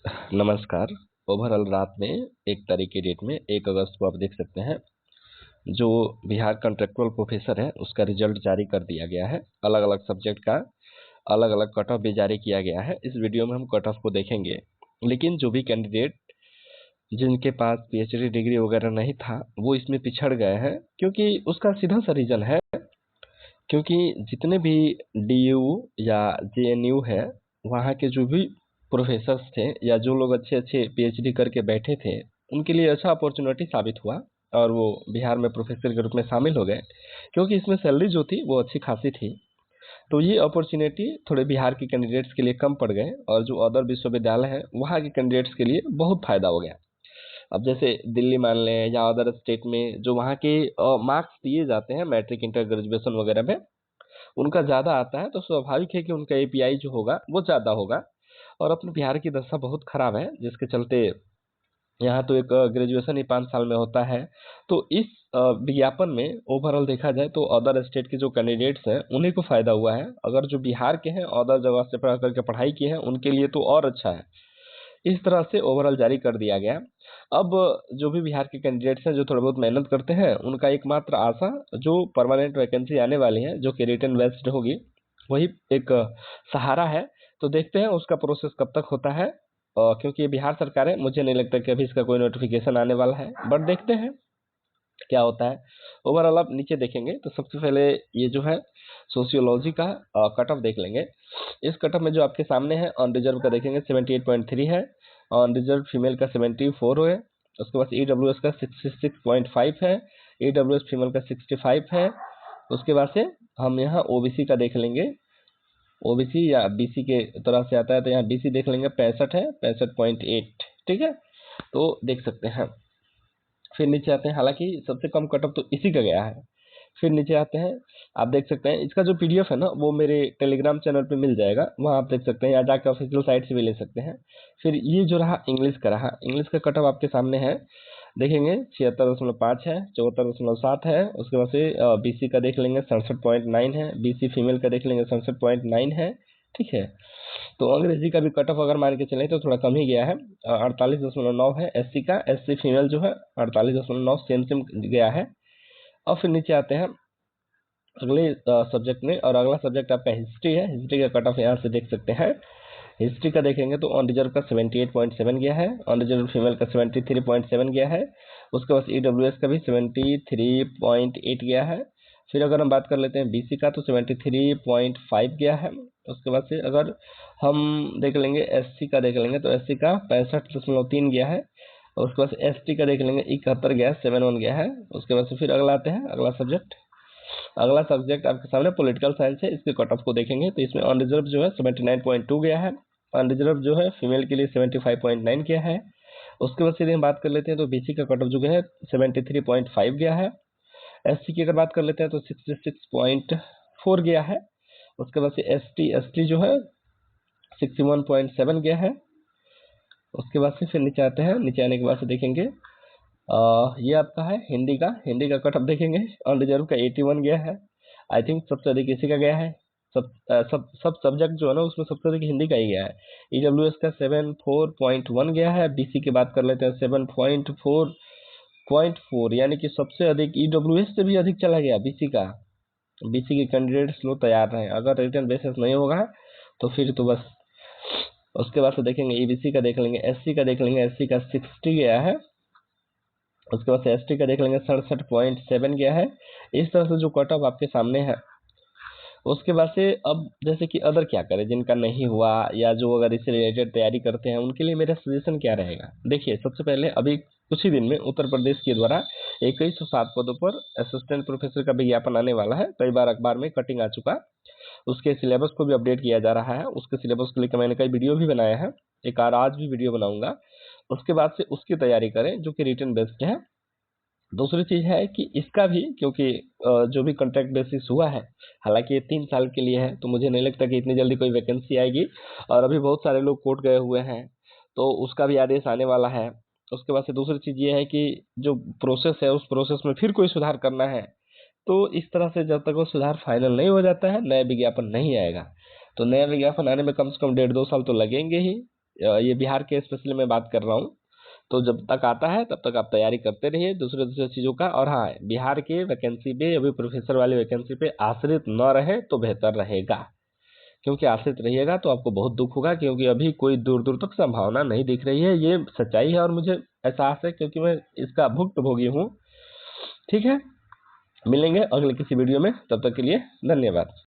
नमस्कार। ओवरऑल रात में 1 तारीख की डेट में 1 अगस्त को आप देख सकते हैं जो बिहार कॉन्ट्रेक्चुअल प्रोफेसर है उसका रिजल्ट जारी कर दिया गया है। अलग अलग सब्जेक्ट का अलग अलग कट ऑफ भी जारी किया गया है। इस वीडियो में हम कट ऑफ को देखेंगे, लेकिन जो भी कैंडिडेट जिनके पास पीएचडी डिग्री वगैरह नहीं था वो इसमें पिछड़ गए हैं, क्योंकि उसका सीधा सा रीज़न है क्योंकि जितने भी डीयू या जेएनयू है वहाँ के जो भी प्रोफेसर्स थे या जो लोग अच्छे अच्छे पीएचडी करके बैठे थे उनके लिए अच्छा अपॉर्चुनिटी साबित हुआ और वो बिहार में प्रोफेसर के रूप में शामिल हो गए, क्योंकि इसमें सैलरी जो थी वो अच्छी खासी थी। तो ये अपॉर्चुनिटी थोड़े बिहार के कैंडिडेट्स के लिए कम पड़ गए और जो अदर विश्वविद्यालय हैं वहाँ के कैंडिडेट्स के लिए बहुत फ़ायदा हो गया। अब जैसे दिल्ली मान लें या अदर स्टेट में जो वहाँ के मार्क्स दिए जाते हैं मैट्रिक इंटर ग्रेजुएशन वगैरह में उनका ज़्यादा आता है, तो स्वाभाविक है कि उनका एपीआई जो होगा वो ज़्यादा होगा। और अपने बिहार की दशा बहुत ख़राब है, जिसके चलते यहाँ तो एक ग्रेजुएशन ही 5 साल में होता है। तो इस विज्ञापन में ओवरऑल देखा जाए तो अदर स्टेट के जो कैंडिडेट्स हैं उन्हीं को फ़ायदा हुआ है। अगर जो बिहार के हैं अदर जगह से पढ़ करके पढ़ाई की है उनके लिए तो और अच्छा है। इस तरह से ओवरऑल जारी कर दिया गया। अब जो भी बिहार के कैंडिडेट्स हैं जो थोड़ा बहुत मेहनत करते हैं उनका एकमात्र आशा जो परमानेंट वैकेंसी आने वाली है जो कि रिटन बेस्ड होगी वही एक सहारा है। तो देखते हैं उसका प्रोसेस कब तक होता है, क्योंकि ये बिहार सरकार है, मुझे नहीं लगता कि अभी इसका कोई नोटिफिकेशन आने वाला है, बट देखते हैं क्या होता है। ओवरऑल आप नीचे देखेंगे तो सबसे पहले ये जो है सोशियोलॉजी का कट ऑफ देख लेंगे। इस कट ऑफ में जो आपके सामने है ऑन रिजर्व का देखेंगे 78.3 है, ऑन रिजर्व फीमेल का 74 है, उसके बाद ईडब्ल्यूएस का 66.5 है, ईडब्ल्यूएस फीमेल का 65 है। उसके बाद से हम यहाँ ओबीसी का देख लेंगे, ओबीसी या बीसी के तरह से आता है तो यहाँ बीसी देख लेंगे 65 है, 65.8। ठीक है, तो देख सकते हैं। फिर नीचे आते हैं, हालांकि सबसे कम कट ऑफ तो इसी का गया है। फिर नीचे आते हैं, आप देख सकते हैं इसका जो पीडीएफ है ना वो मेरे टेलीग्राम चैनल पे मिल जाएगा, वहाँ आप देख सकते हैं या जाकर ऑफिशियल साइट से भी ले सकते हैं। फिर ये जो रहा इंग्लिश का रहा, इंग्लिश का कट ऑफ आपके सामने है, देखेंगे 76.5 है, 74.7 है। उसके बाद से बीसी का देख लेंगे 67.9 है, बीसी फीमेल का देख लेंगे 67.9 है। ठीक है, तो अंग्रेजी का भी कट ऑफ अगर मान के चलें तो थोड़ा कम ही गया है, 48.9 है एससी का, एससी फीमेल जो है 48.9 सेम सेम गया है। और फिर नीचे आते हैं अगले सब्जेक्ट में, और अगला सब्जेक्ट आपका हिस्ट्री है। हिस्ट्री का कट ऑफ यहाँ से देख सकते हैं। हिस्ट्री का देखेंगे तो ऑन रिजर्व का 78.7 गया है, ऑन रिजर्व फीमेल का 73.7 गया है। उसके बाद ईडब्ल्यूएस का भी 73.8 गया है। फिर अगर हम बात कर लेते हैं बीसी का तो 73.5 गया है। उसके बाद से अगर हम देख लेंगे एससी का देख लेंगे तो एससी का 65.3 गया है। उसके बाद एसटी का देख लेंगे 71 गया है, 71 गया है। उसके बाद से फिर अगला आते हैं अगला सब्जेक्ट। अगला सब्जेक्ट आपके सामने पॉलिटिकल साइंस है, इसके कट ऑफ को देखेंगे तो इसमें ऑन रिजर्व जो है 79.2 गया है, ऑन रिजर्व जो है फीमेल के लिए 75.9 गया है। उसके बाद सीधे हम बात कर लेते हैं तो बीसी का कट ऑफ जो है 73.5 गया है। एससी की अगर बात कर लेते हैं तो 66.4 गया है। उसके बाद से एसटी जो है 61.7 गया है। उसके बाद से फिर नीचे आते हैं, नीचे आने के बाद से देखेंगे ये आपका है हिंदी का कट ऑफ देखेंगे, ऑन रिजर्व का 81 गया है। आई थिंक सबसे अधिक इसी का गया है। सब सब्जेक्ट जो है ना उसमें सबसे अधिक हिंदी का ही गया है। ईडब्ल्यूएस का 74.1 गया है। बीसी की बात कर लेते हैं 7.4, यानी कि सबसे अधिक ईडब्ल्यूएस से भी अधिक चला गया बीसी का। बीसी के कैंडिडेट्स लोग तैयार रहें, अगर रिटर्न बेसिस नहीं होगा तो फिर तो बस। उसके बाद से देखेंगे ईबीसी का देख लेंगे, एससी का देख लेंगे, एससी का 60 गया है। उसके बाद से एसटी का देख लेंगे 67.7 गया है। इस तरह से जो कट ऑफ आपके सामने है। उसके बाद से अब जैसे कि अदर क्या करें जिनका नहीं हुआ या जो अगर इससे रिलेटेड तैयारी करते हैं उनके लिए मेरा सजेशन क्या रहेगा। देखिए, सबसे पहले अभी कुछ ही दिन में उत्तर प्रदेश के द्वारा 2107 पदों पर असिस्टेंट प्रोफेसर का विज्ञापन आने वाला है। कई बार अखबार में कटिंग आ चुका, उसके सिलेबस को भी अपडेट किया जा रहा है। उसके सिलेबस को लेकर मैंने कई वीडियो भी बनाया है, एक आज भी वीडियो बनाऊंगा। उसके बाद से उसकी तैयारी करें जो कि रिटन बेस्ड है। दूसरी चीज है कि इसका भी, क्योंकि जो भी कॉन्ट्रैक्ट बेसिस हुआ है, हालांकि ये 3 साल के लिए है, तो मुझे नहीं लगता कि इतनी जल्दी कोई वैकेंसी आएगी। और अभी बहुत सारे लोग कोर्ट गए हुए हैं, तो उसका भी आदेश आने वाला है। उसके बाद से दूसरी चीज ये है कि जो प्रोसेस है उस प्रोसेस में फिर कोई सुधार करना है, तो इस तरह से जब तक वो सुधार फाइनल नहीं हो जाता है नया विज्ञापन नहीं आएगा। तो नया विज्ञापन आने में कम से कम 1.5-2 साल तो लगेंगे ही। ये बिहार के स्पेशली मैं बात कर रहा हूँ। तो जब तक आता है तब तक आप तैयारी करते रहिए दूसरे चीज़ों का। और हाँ, बिहार के वैकेंसी पे, अभी प्रोफेसर वाली वैकेंसी पे आश्रित न रहे तो बेहतर रहेगा, क्योंकि आश्रित रहिएगा तो आपको बहुत दुख होगा, क्योंकि अभी कोई दूर दूर तक संभावना नहीं दिख रही है। ये सच्चाई है और मुझे एहसास है, क्योंकि मैं इसका भुक्तभोगी हूँ। ठीक है, मिलेंगे अगले किसी वीडियो में, तब तक के लिए धन्यवाद।